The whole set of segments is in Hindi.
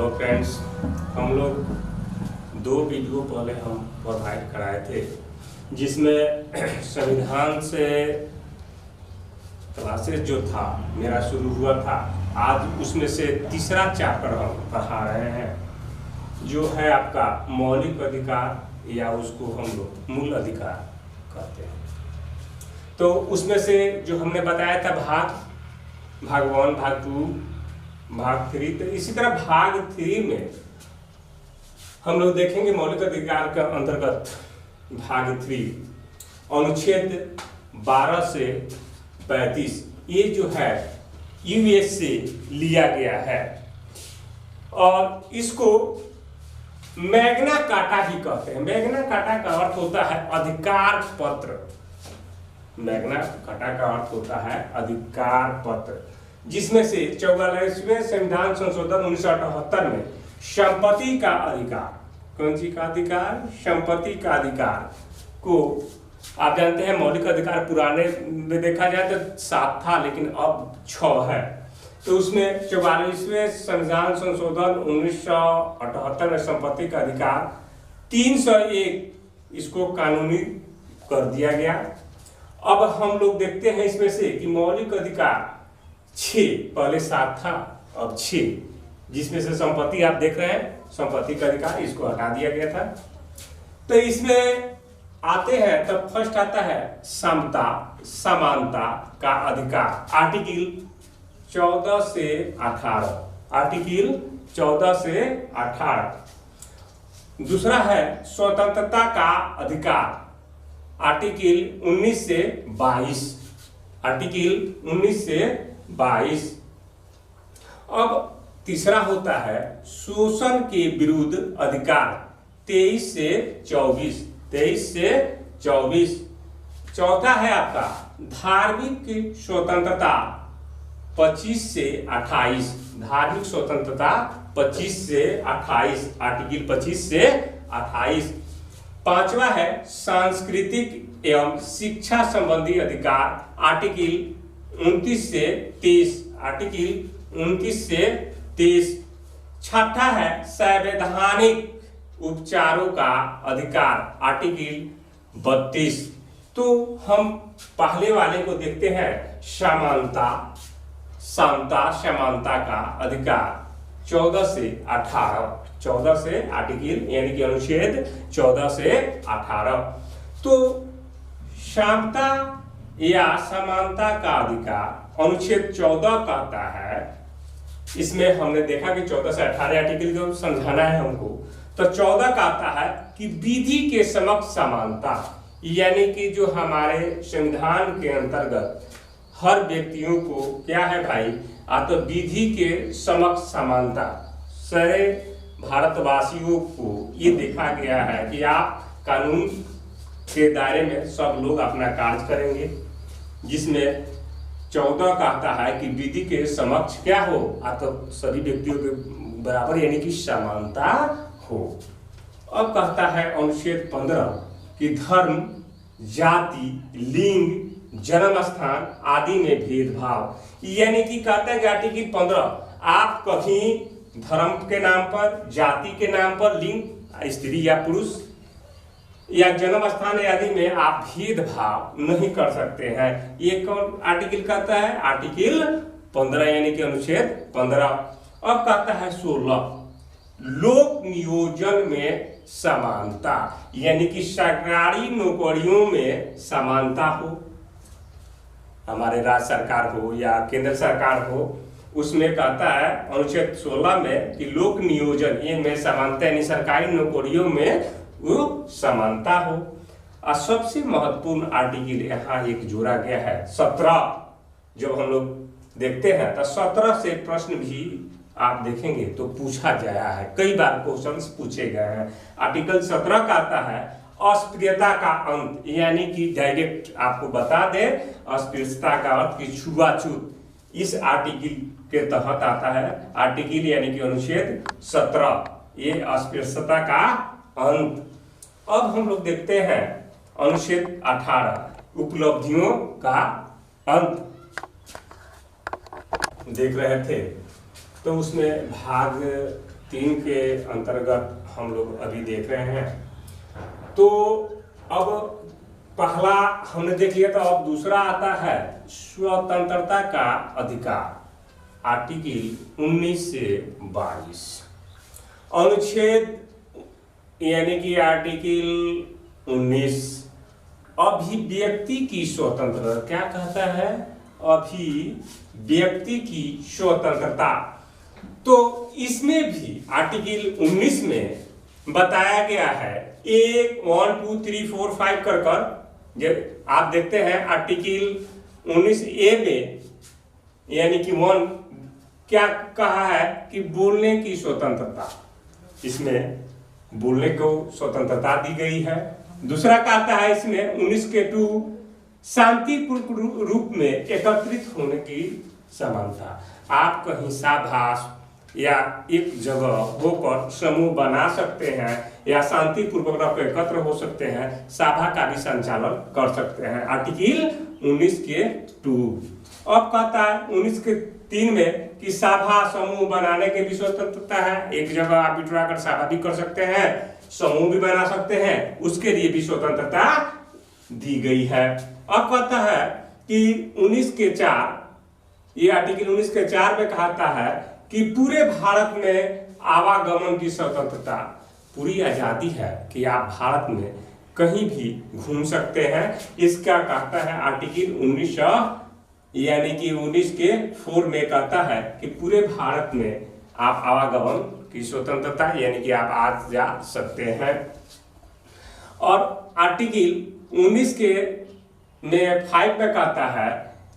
हेलो फ्रेंड्स, हम लोग दो वीडियो पहले हम प्रोवाइड कराए थे जिसमें संविधान से क्लासेस जो था मेरा शुरू हुआ था। आज उसमें से तीसरा चैप्टर हम पढ़ा रहे हैं जो है आपका मौलिक अधिकार या उसको हम लोग मूल अधिकार कहते हैं। तो उसमें से जो हमने बताया था भाग 1, भाग 2, भाग 3, तो इसी तरह भाग 3 में हम लोग देखेंगे मौलिक अधिकार के अंतर्गत भाग 3 अनुच्छेद 12 से 35 ये जो है यूएस से लिया गया है और इसको मैग्ना कार्टा भी कहते हैं। मैग्ना कार्टा का अर्थ होता है अधिकार पत्र। मैग्ना कार्टा का अर्थ होता है अधिकार पत्र, जिसमें से 44वें संविधान संशोधन 1978 में संपत्ति का अधिकार, कौन सी का अधिकार? संपत्ति का अधिकार को आप जानते हैं मौलिक अधिकार पुराने में देखा जाए तो 7 था लेकिन अब 6 है। तो उसमें 44वें संविधान संशोधन 1978 में संपत्ति का अधिकार 301 इसको कानूनी कर दिया गया। अब हम लोग देखते हैं इसमें से कि मौलिक अधिकार 6, पहले 7 था अब 6, जिसमें से संपत्ति आप देख रहे हैं संपत्ति का अधिकार इसको हटा दिया गया था। तो इसमें आते हैं तब फर्स्ट आता है समता समानता का अधिकार, आर्टिकल 14 से 18, आर्टिकल 14 से 18। दूसरा है स्वतंत्रता का अधिकार, आर्टिकल 19 से 22, आर्टिकल 19 से 22। अब तीसरा होता है शोषण के विरुद्ध अधिकार 23 से 24, 23 से 24। चौथा है आपका धार्मिक स्वतंत्रता 25 से 28, धार्मिक स्वतंत्रता 25 से 28, आर्टिकल 25 से 28। पांचवा है सांस्कृतिक एवं शिक्षा संबंधी अधिकार, आर्टिकल 29 से 30, आर्टिकल 29 से 30। छठा है संवैधानिक उपचारों का अधिकार, आर्टिकल 32। तो हम पहले वाले को देखते हैं समानता, समता समानता का अधिकार 14 से 18, 14 से आर्टिकल यानी कि अनुच्छेद 14 से 18। तो समता या समानता का अधिकार अनुच्छेद 14 कहता है, इसमें हमने देखा कि 14 से 18 आर्टिकल को समझाना है हमको। तो 14 कहता है कि विधि के समक्ष समानता, यानी कि जो हमारे संविधान के अंतर्गत हर व्यक्तियों को क्या है भाई, तो विधि के समक्ष समानता, सारे भारतवासियों को ये देखा गया है कि आप कानून के दायरे में सब लोग अपना कार्य करेंगे, जिसमें 14 कहता है कि विधि के समक्ष क्या हो, तो सभी व्यक्तियों के बराबर यानी कि समानता हो। अब कहता है अनुच्छेद 15 कि धर्म, जाति, लिंग, जन्म स्थान आदि में भेदभाव, यानी कि कहता है कि आर्टिकल 15 आप कहीं धर्म के नाम पर, जाति के नाम पर, लिंग स्त्री या पुरुष या जन्म स्थान आदि में आप भेदभाव नहीं कर सकते हैं। ये कौन आर्टिकल कहता है? आर्टिकल 15 यानी कि अनुच्छेद 15। अब कहता है 16 लोक नियोजन में समानता, यानी कि सरकारी नौकरियों में समानता हो, हमारे राज्य सरकार हो या केंद्र सरकार हो, उसमें कहता है अनुच्छेद 16 में कि लोक नियोजन ये में समानता, यानी सरकारी नौकरियों में वो समानता हो। और सबसे महत्वपूर्ण आर्टिकल यहाँ एक जोड़ा गया है 17। जब हम लोग देखते हैं तो 17 से प्रश्न भी आप देखेंगे तो पूछा गया है, कई बार क्वेश्चंस पूछे गए हैं। आर्टिकल 17 का आता है अस्पृश्यता का अंत, यानी कि डायरेक्ट आपको बता दे अस्पृश्यता का अर्थ की छुआछूत, इस आर्टिकल के तहत आता है। आर्टिकल यानी कि अनुच्छेद 17 ये अस्पृश्यता का अंत। अब हम लोग देखते हैं अनुच्छेद 18 उपलब्धियों का अंत देख रहे थे। तो उसमें भाग 3 के अंतर्गत हम लोग अभी देख रहे हैं। तो अब पहला हमने देख लिया, तो अब दूसरा आता है स्वतंत्रता का अधिकार, आर्टिकल 19 से 22। अनुच्छेद यानी कि आर्टिकल 19 अभिव्यक्ति की स्वतंत्रता, क्या कहता है? अभिव्यक्ति की स्वतंत्रता। तो इसमें भी आर्टिकल 19 में बताया गया है 1 2 3 4 5 कर जब आप देखते हैं आर्टिकल 19A में यानी कि 1 क्या कहा है कि बोलने की स्वतंत्रता, इसमें बोलने को स्वतंत्रता दी गई है। दूसरा कहता है इसमें 19 के 2 शांतिपूर्ण रूप में एकत्रित होने की समानता। आप कहीं साभास या एक जगह होकर समूह बना सकते हैं या शांतिपूर्वक एकत्र हो सकते हैं, सभा का भी संचालन कर सकते हैं, आर्टिकल 19 के 2। अब कहता है 19 के 3 में कि सभा समूह बनाने की भी स्वतंत्रता है। एक जगह आप बिठवा कर सभा भी कर सकते हैं, समूह भी बना सकते हैं, उसके लिए भी स्वतंत्रता दी गई है। अब कहता है कि 19 के 4, ये आर्टिकल 19 के 4 में कहता है कि पूरे भारत में आवागमन की स्वतंत्रता, पूरी आजादी है कि आप भारत में कहीं भी घूम सकते हैं। इसका कहता है आर्टिकल 19 यानी कि 19 के 4 में कहता है कि पूरे भारत में आप आवागमन की स्वतंत्रता यानी कि आप आ जा सकते हैं। और आर्टिकल 19 के में 5 में कहता है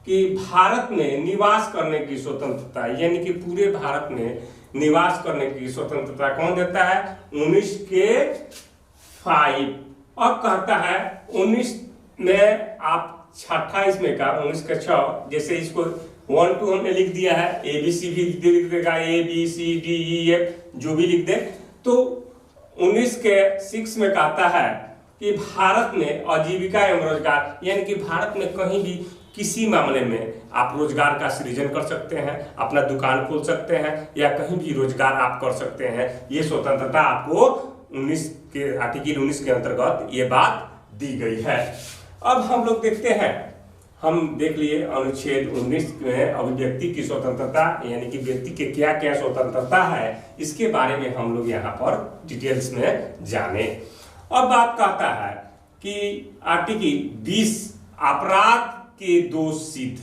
कि भारत में निवास करने की स्वतंत्रता यानी कि पूरे भारत में निवास करने की स्वतंत्रता कौन देता है? 19 के 5। अब कहता है 19 में आप 28 में का 19 के 6, जैसे इसको 1 2 हमने लिख दिया है, ABC भी लिख देगा, ABCDEF जो भी लिख दे। तो 19 के 6 में कहता है कि भारत में आजीविका एवं रोजगार यानी कि भारत में कहीं भी किसी मामले में आप रोजगार का सृजन कर सकते हैं, अपना दुकान खोल सकते हैं या कहीं भी रोजगार आप कर सकते हैं। ये स्वतंत्रता आपको 19 के आर्टिकल 19 के अंतर्गत ये बात दी गई है। अब हम लोग देखते हैं, हम देख लिए अनुच्छेद 19 में अभिव्यक्ति की स्वतंत्रता यानी कि व्यक्ति के क्या क्या स्वतंत्रता है, इसके बारे में हम लोग यहाँ पर डिटेल्स में जाने। अब बात कहता है कि आर्टिकल 20 अपराध के दोष सिद्ध।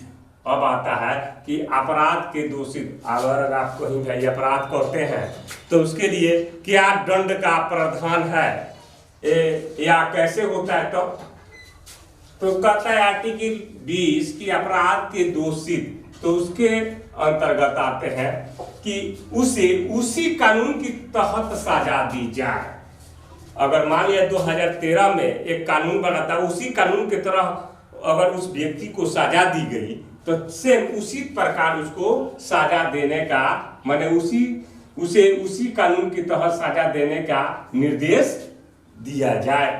अब आता है कि अपराध के दोषित, अगर आप कहीं भी अपराध करते हैं तो उसके लिए क्या दंड का प्रावधान है या कैसे होता है। तो कहता है आर्टिकल 20 की अपराध के दोषित, तो उसके अंतर्गत आते हैं कि उसे उसी कानून के तहत सजा दी जाए। अगर मान लिया 2013 में एक कानून बना था, उसी कानून की तरह अगर उस व्यक्ति को सजा दी गई तो सेम उसी प्रकार उसको सजा देने का, माने उसे उसी कानून के तहत सजा देने का निर्देश दिया जाए।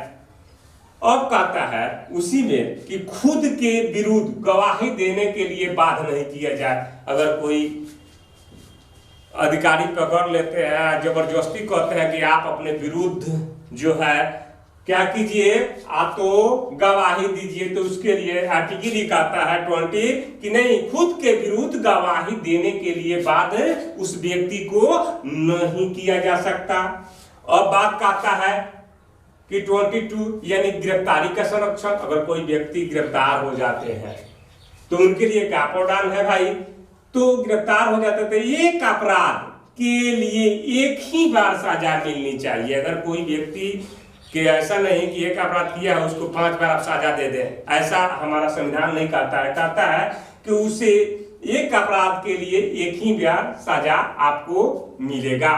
अब कहता है उसी में कि खुद के विरुद्ध गवाही देने के लिए बाध्य नहीं किया जाए। अगर कोई अधिकारी पकड़ लेते हैं, जबरदस्ती कहते हैं कि आप अपने विरुद्ध जो है क्या कीजिए, आप तो गवाही दीजिए, तो उसके लिए आर्टिकल ही कहता है 20 कि नहीं, खुद के विरुद्ध गवाही देने के लिए बाध्य उस व्यक्ति को नहीं किया जा सकता। अब बात कहता है कि 22 यानी गिरफ्तारी का संरक्षण। अगर कोई व्यक्ति गिरफ्तार हो जाते हैं तो उनके लिए क्या प्रावधान है भाई? तो गिरफ्तार हो जाते थे, एक अपराध के लिए एक ही बार सजा मिलनी चाहिए। अगर कोई व्यक्ति कि ऐसा नहीं कि एक अपराध किया है उसको 5 बार आप सजा दे दें, ऐसा हमारा संविधान नहीं कहता है। कहता है कि उसे एक अपराध के लिए एक ही बार सजा आपको मिलेगा।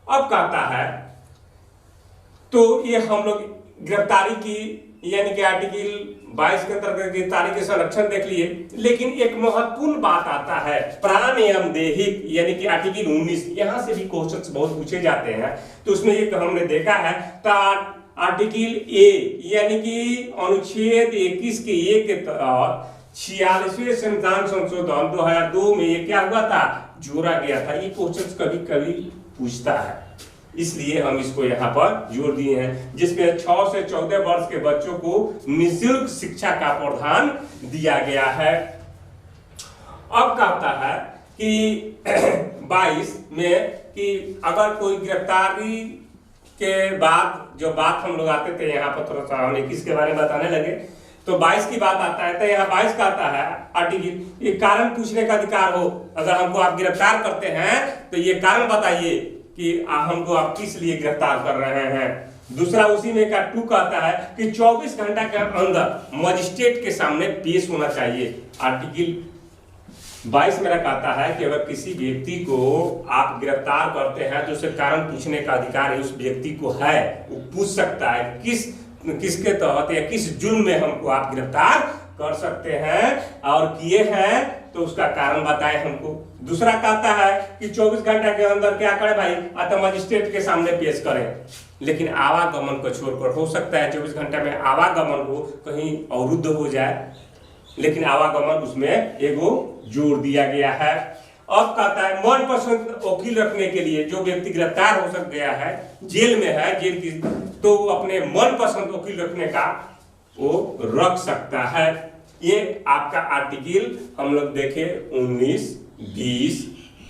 अब कहता है तो ये हम लोग गिरफ्तारी की यानी कि आर्टिकल 22 के अंतर्गत गिरफ्तारी के संरक्षण देख लिए, लेकिन एक महत्वपूर्ण बात आता है प्राण एवं दैहिक यानी कि आर्टिकल 19। यहाँ से भी क्वेश्चन बहुत पूछे जाते हैं, तो उसमें एक हमने देखा है तो आर्टिकल ए यानी कि अनुच्छेद 21 के ए के तहत 46वें संविधान संशोधन 2002 में ये क्या हुआ था, जोड़ा गया था। ये क्वेश्चन कभी कभी पूछता है, इसलिए हम इसको यहाँ पर जोड़ दिए हैं, जिसमें 6 से 14 वर्ष के बच्चों को निःशुल्क शिक्षा का प्रावधान दिया गया है। अब कहता है कि 22 में कि अगर कोई गिरफ्तारी के बाद जो बात हम लोग आते थे यहाँ पर, थोड़ा सा हम 21 के बारे में बताने लगे तो 22 की बात आता है, तो यहाँ 22 का आता है आर्टिकल, ये कारण पूछने का अधिकार हो, अगर हमको आप गिरफ्तार करते हैं तो ये कारण बताइए कि हमको आप किस लिए गिरफ्तार कर रहे हैं। दूसरा उसी में का 2 कहता है कि 24 घंटा के अंदर मजिस्ट्रेट के सामने पेश होना चाहिए। आर्टिकल 22 मेरा कहता है कि अगर किसी व्यक्ति को आप गिरफ्तार करते हैं तो उसे कारण पूछने का अधिकार है, उस व्यक्ति को है, वो पूछ सकता है किसके तहत या किस जुर्म में हमको आप गिरफ्तार कर सकते हैं और किए हैं, तो उसका कारण बताए हमको। दूसरा कहता है कि 24 घंटा के अंदर क्या करे भाई, अतः मजिस्ट्रेट के सामने पेश करें, लेकिन आवागमन को छोड़कर हो सकता है 24 घंटे में आवागमन हो, कहीं अवरुद्ध हो जाए, लेकिन आवागमन उसमें एगो जोड़ दिया गया है। अब कहता है मनपसंद वकील रखने के लिए, जो व्यक्ति गिरफ्तार हो सक गया है, जेल में है, जेल की, तो अपने मनपसंद वकील रखने का वो रख सकता है। ये आपका आर्टिकल हम लोग देखे 19, 20,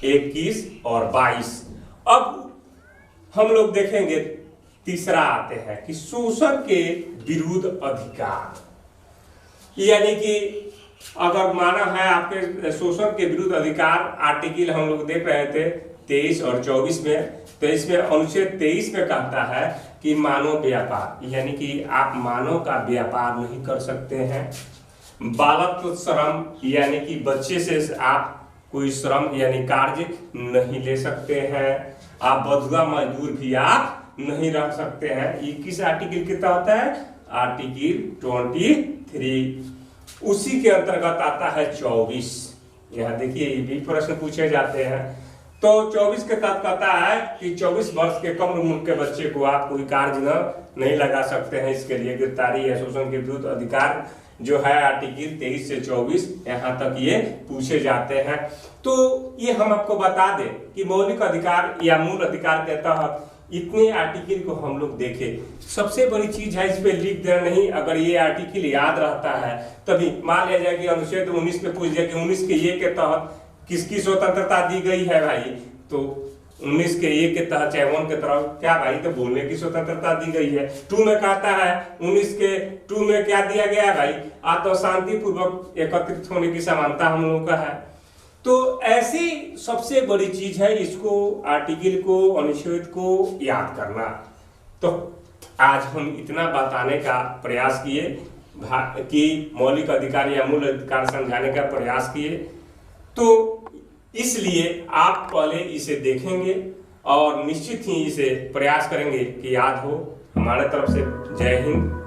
21 और 22। अब हम लोग देखेंगे तीसरा आते हैं कि शोषण के विरुद्ध अधिकार, यानी कि अगर माना है आपके शोषण के विरुद्ध अधिकार, आर्टिकल हम लोग देख रहे थे 23 और 24 में, तो इसमें अनुच्छेद 23 में कहता है कि मानव व्यापार, यानी कि आप मानव का व्यापार नहीं कर सकते हैं। बालक श्रम, यानी कि बच्चे से आप कोई श्रम यानी कार्य नहीं ले सकते हैं। आप बंधुआ मजदूर भी आप नहीं रख सकते हैं। ये किस आर्टिकल के तहत है? आर्टिकल 23। उसी के अंतर्गत आता है 24। यहाँ देखिए ये भी प्रश्न पूछे जाते हैं। तो 24 के तहत कहता है कि 24 वर्ष के कम उम्र के बच्चे को आप कोई कार्य नहीं लगा सकते हैं। इसके लिए गिरफ्तारी या शोषण के विरुद्ध अधिकार जो है आर्टिकल 23 से 24 यहाँ तक ये पूछे जाते हैं। तो ये हम आपको बता दें कि मौलिक अधिकार या मूल अधिकार के तहत इतने आर्टिकल को हम लोग देखें। सबसे बड़ी चीज है इस पे लिख देना नहीं, अगर ये आर्टिकल याद रहता है तभी। मान लिया जाए कि अनुच्छेद 19 में पूछ दिया कि 19 के ये के तहत किसकी स्वतंत्रता दी गई है भाई, तो 19 के एक के तहत चाहे 1 के तरफ क्या भाई, तो बोलने की स्वतंत्रता दी गई है। 2 में कहता है 19 के 2 में क्या दिया गया है भाई, आत्म शांति पूर्वक एकत्रित होने की समानता हम लोगों का है। तो ऐसी सबसे बड़ी चीज है इसको, आर्टिकल को, अनुच्छेद को याद करना। तो आज हम इतना बताने का प्रयास किए कि मौलिक अधिकार या मूल अधिकार समझाने का प्रयास किए, तो इसलिए आप पहले इसे देखेंगे और निश्चित ही इसे प्रयास करेंगे कि याद हो। हमारे तरफ से जय हिंद।